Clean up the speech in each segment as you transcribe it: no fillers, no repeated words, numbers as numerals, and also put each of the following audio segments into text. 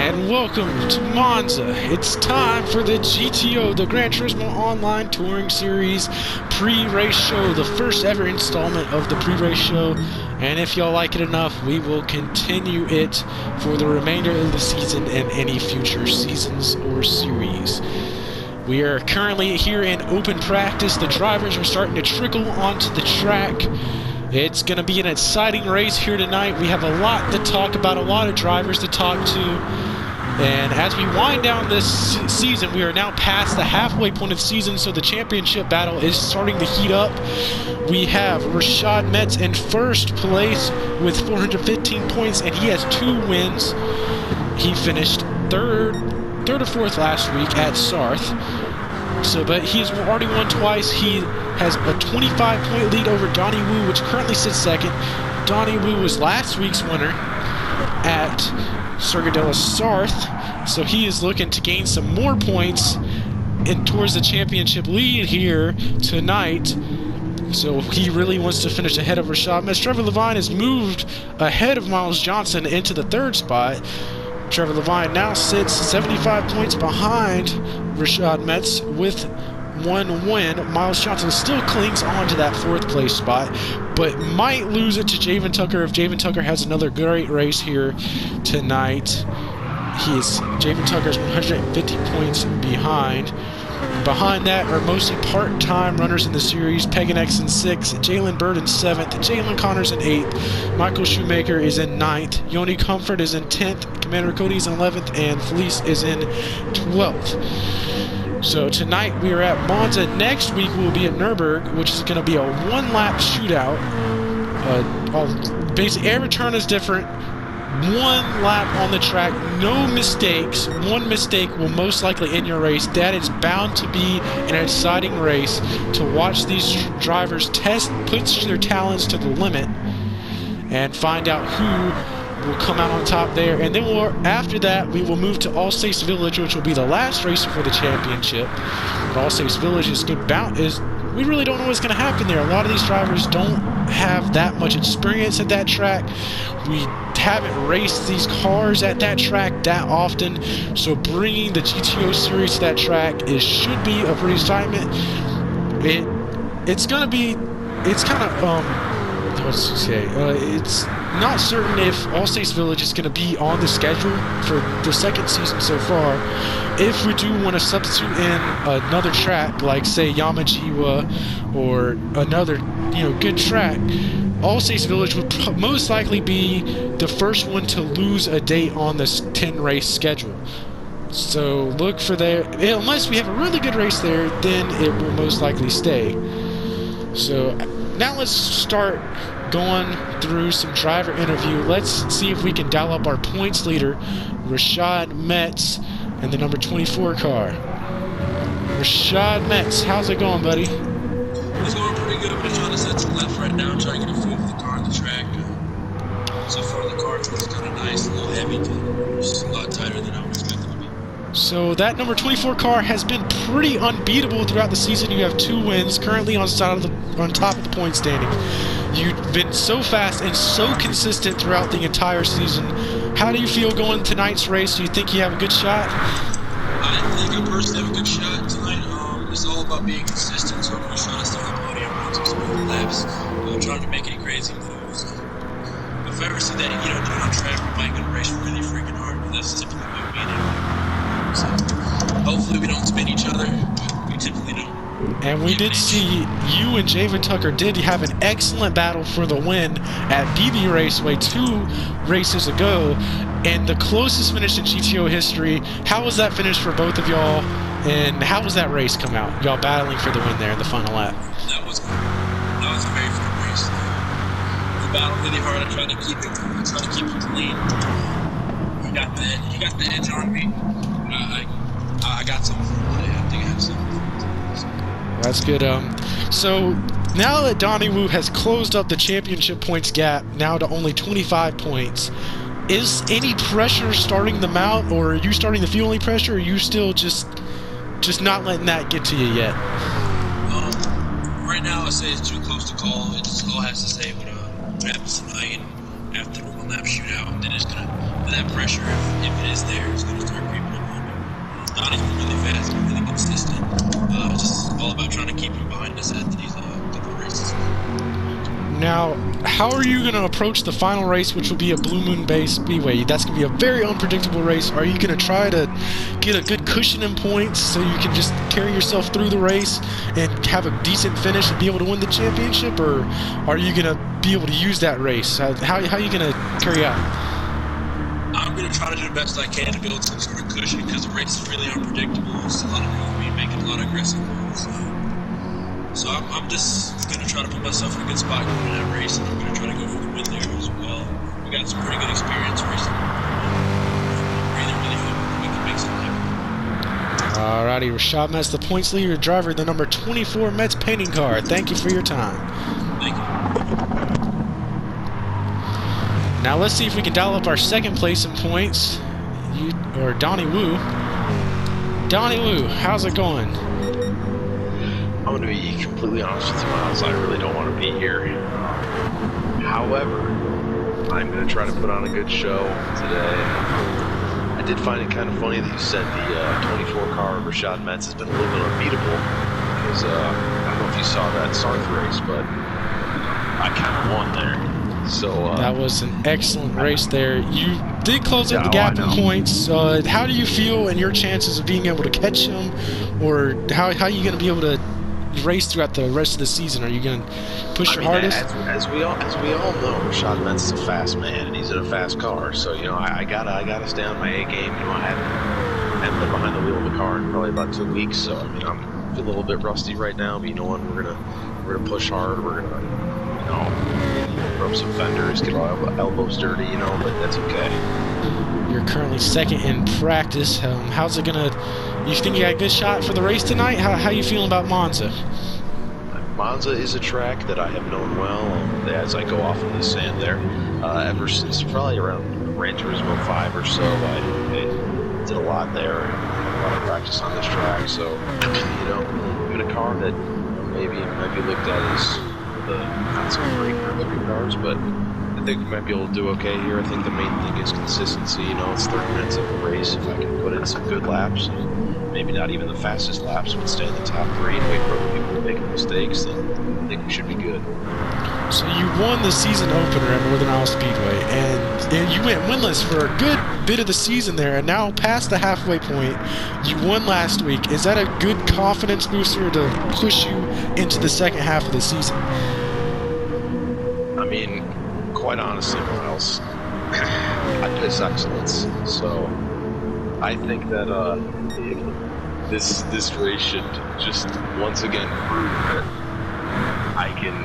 and welcome to Monza. It's time for the GTO, the Gran Turismo Online Touring Series pre-race show, the first ever installment of the pre-race show. And if y'all like it enough, we will continue it for the remainder of the season and any future seasons or series. We are currently here in open practice. The drivers are starting to trickle onto the track. It's going to be an exciting race here tonight. We have a lot to talk about, a lot of drivers to talk to. And as we wind down this season, we are now past the halfway point of the season, so the championship battle is starting to heat up. We have Rashad Metz in first place with 415 points, and he has 2 wins. He finished third or fourth last week at Sarth. But he's already won twice. He has a 25-point lead over Donnie Wu, which currently sits second. Donnie Wu was last week's winner at Circuit de la Sarthe, so he is looking to gain some more points and towards the championship lead here tonight. So he really wants to finish ahead of Rashad Metz. Trevor Levine has moved ahead of Miles Johnson into the 3rd spot. Trevor Levine now sits 75 points behind Rashad Metz with 1 win. Miles Johnson still clings on to that 4th place spot, but might lose it to Javen Tucker if Javen Tucker has another great race here tonight. Javen Tucker's 150 points behind. Behind that are mostly part-time runners in the series. Pagan X in 6th, Jalen Bird in 7th, Jalen Connors in 8th, Michael Shoemaker is in 9th, Yoni Comfort is in 10th, Commander Cody's in 11th, and Felice is in 12th. So tonight we are at Monza. Next week we'll be at Nürburgring, which is going to be a 1-lap shootout. Basically every turn is different. 1 lap on the track, no mistakes. 1 mistake will most likely end your race. That is bound to be an exciting race to watch these drivers put their talents to the limit and find out who will come out on top there. And then after that, we will move to All States Village, which will be the last race for the championship. But All States Village we really don't know what's going to happen there. A lot of these drivers don't have that much experience at that track. We haven't raced these cars at that track that often, so bringing the GTO series to that track should be a pretty excitement. It's kind of it's not certain if All States Village is going to be on the schedule for the 2nd season so far. If we do want to substitute in another track, like say Yamajiwa or another good track, All States Village would most likely be the first one to lose a date on this 10-race schedule. So look for unless we have a really good race there, then it will most likely stay. So now let's start going through some driver interview. Let's see if we can dial up our points leader, Rashad Metz, and the number 24 car. Rashad Metz, how's it going, buddy? It's going pretty good. We're trying to set some left right now, trying to get a feel for the car on the track. So far, the car looks kind of nice, a little heavy, just a lot tighter than I was expecting to be. So that number 24 car has been pretty unbeatable throughout the season. You have 2 wins, currently on top of the point standing. You've been so fast and so consistent throughout the entire season. How do you feel going tonight's race? Do you think you have a good shot? I think I personally have a good shot tonight. It's all about being consistent, so I'm going to try to stay on the podium, run some smooth laps, trying to make any crazy moves. If I ever see that, doing on track, we might get a race really freaking hard, but that's typically what we do. So hopefully we don't spin each other, but we typically don't. And we did see you and Javen Tucker did have an excellent battle for the win at BB Raceway 2 races ago, and the closest finish in GTO history. How was that finish for both of y'all, and how was that race come out? Y'all battling for the win there in the final lap. That was a very fun race. We battled really hard. I tried to keep it clean. He got the edge on me. I got something for today. I think I have something. That's good. So now that Donnie Wu has closed up the championship points gap now to only 25 points, is any pressure starting them out, or are you starting to feel any pressure, or are you still just not letting that get to you yet? Right now I say it's too close to call. It just all has to say what happens tonight and after the lap shootout, then it's gonna that pressure, if it is there, it's gonna start creeping up on me. Donnie's been really fast, been really consistent. Just all about trying to keep him behind us at these couple of races. Now, how are you going to approach the final race, which will be a Blue Moon Bay Speedway? That's going to be a very unpredictable race. Are you going to try to get a good cushion in points so you can just carry yourself through the race and have a decent finish and be able to win the championship? Or are you going to be able to use that race? How are you going to carry out? I'm going to try to do the best I can to build some sort of cushion because the race is really unpredictable. It's a lot of movement, making a lot of aggressive moves. So I'm just going to try to put myself in a good spot going in that race, and I'm going to try to go for the win there as well. We got some pretty good experience racing. I'm really hoping we can make something happen. Alrighty, Rashad Metz, the points leader, driver, the number 24 Metz painting car. Thank you for your time. Thank you. Now let's see if we can dial up our second place in points. Donnie Wu. Donnie Wu, how's it going? I'm going to be completely honest with you, Miles. I really don't want to be here. However, I'm going to try to put on a good show today. I did find it kind of funny that you said the 24 car of Rashad Metz has been a little bit unbeatable. Because I don't know if you saw that Sarth race, but I kind of won there. So that was an excellent race there. You did close up the gap in points. How do you feel and your chances of being able to catch him? Or how are you going to be able to race throughout the rest of the season? Are you going to push your hardest? As we all know, Rashad Metz is a fast man and he's in a fast car. So I gotta stay on my A game. I haven't been behind the wheel of the car in probably about 2 weeks. So I'm a little bit rusty right now. But you know what? We're gonna push hard. We're gonna rub some fenders, get our elbows dirty. But that's okay. You're currently second in practice. How's it gonna? You think you got a good shot for the race tonight? How you feeling about Monza? Monza is a track that I have known well as I go off in the sand there. Ever since probably around Gran Turismo 5 or so, I did a lot there. A lot of practice on this track. So, even a car that maybe might be looked at as not so great for 3 cars, but I think we might be able to do okay here. I think the main thing is consistency. It's 30 minutes of a race. If I can put in some good laps, maybe not even the fastest laps, but stay in the top 3 and wait for other people to make mistakes, then I think we should be good. So you won the season opener at Northern Iowa Speedway, and you went winless for a good bit of the season there, and now past the halfway point, you won last week. Is that a good confidence booster to push you into the second half of the season? I mean, quite honestly, Miles, I piss excellence, so I think that this race should just once again prove that I can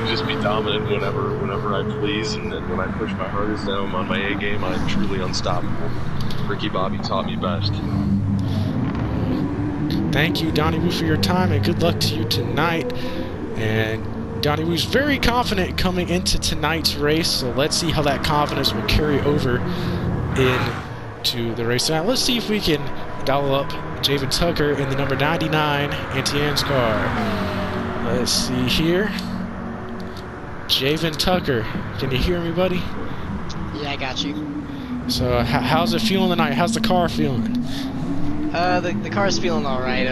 just be dominant whenever I please, and then when I push my hardest down on my A game, I'm truly unstoppable. Ricky Bobby taught me best. Thank you, Donnie Wu, for your time, and good luck to you tonight. And Donnie Wu's very confident coming into tonight's race, so let's see how that confidence will carry over into the race. Now, let's see if we can dial up Javen Tucker in the number 99 Etienne's car. Let's see here. Javen Tucker, can you hear me, buddy? Yeah, I got you. So, how's it feeling tonight? How's the car feeling? The car's feeling all right.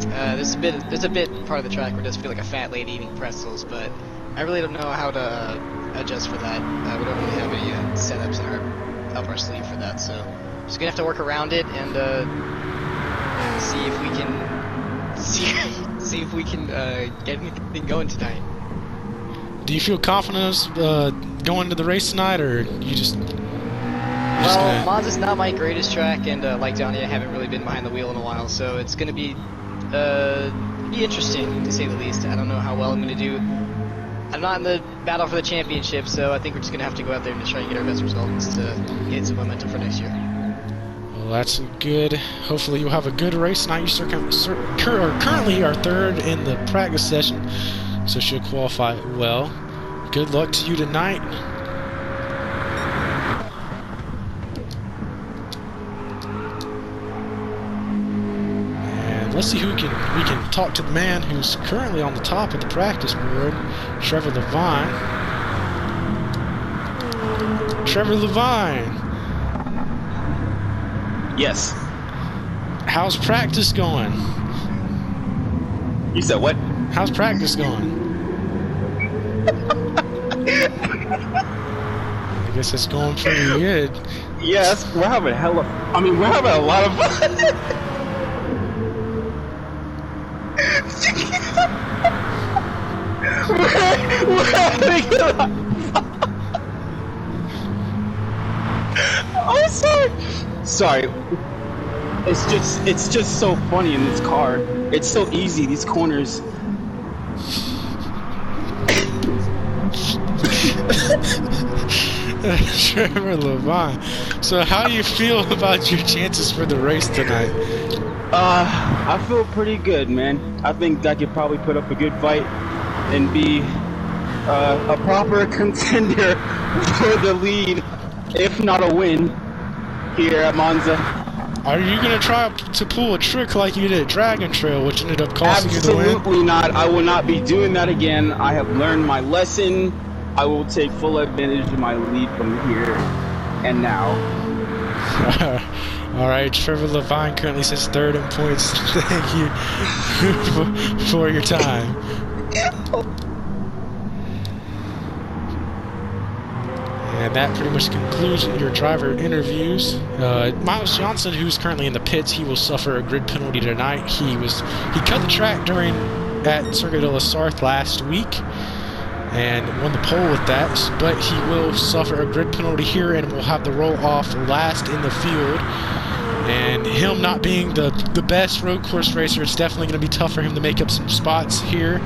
There's a bit part of the track where it does feel like a fat lady eating pretzels, but I really don't know how to adjust for that. We don't really have any setups up our sleeve for that, so just gonna have to work around it and see if we can get anything going tonight. Do you feel confident going to the race tonight, or you just? Well, Monza's not my greatest track, and like Johnny, I haven't really been behind the wheel in a while, so it's gonna be interesting to say the least. I don't know how well I'm gonna do. I'm not in the battle for the championship, so I think we're just gonna have to go out there and try and get our best results to get some momentum for next year. Well, that's good. Hopefully you'll have a good race tonight. You currently are third in the practice session, so should qualify well. Good luck to you tonight. And let's see who we can talk to the man who's currently on the top of the practice board, Trevor Levine. Trevor Levine, Yes. how's practice going? You said what? How's practice going? I guess it's going pretty good. Yes, we're having we're having a lot of fun. we're having a lot. I'm sorry. Sorry. It's just so funny in this car. It's so easy, these corners. Trevor Levine. So how do you feel about your chances for the race tonight? I feel pretty good, man. I think I could probably put up a good fight and be a proper contender for the lead, if not a win, here at Monza. Are you going to try to pull a trick like you did at Dragon Trail, which ended up costing you the win? Absolutely not. I will not be doing that again. I have learned my lesson. I will take full advantage of my lead from here and now. All right, Trevor Levine currently sits third in points. Thank you for your time. And that pretty much concludes your driver interviews. Miles Johnson, who's currently in the pits, he will suffer a grid penalty tonight. He cut the track at Circuit de la Sarthe last week and won the pole with that, but he will suffer a grid penalty here and will have to roll off last in the field. And him not being the best road course racer, it's definitely going to be tough for him to make up some spots here.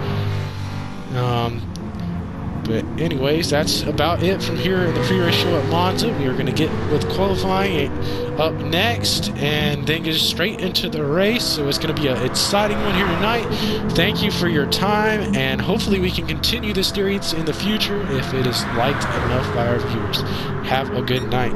But anyways, that's about it from here in the pre-race show at Monza. We are going to get with qualifying up next and then get straight into the race. So it's going to be an exciting one here tonight. Thank you for your time, and hopefully we can continue this series in the future if it is liked enough by our viewers. Have a good night.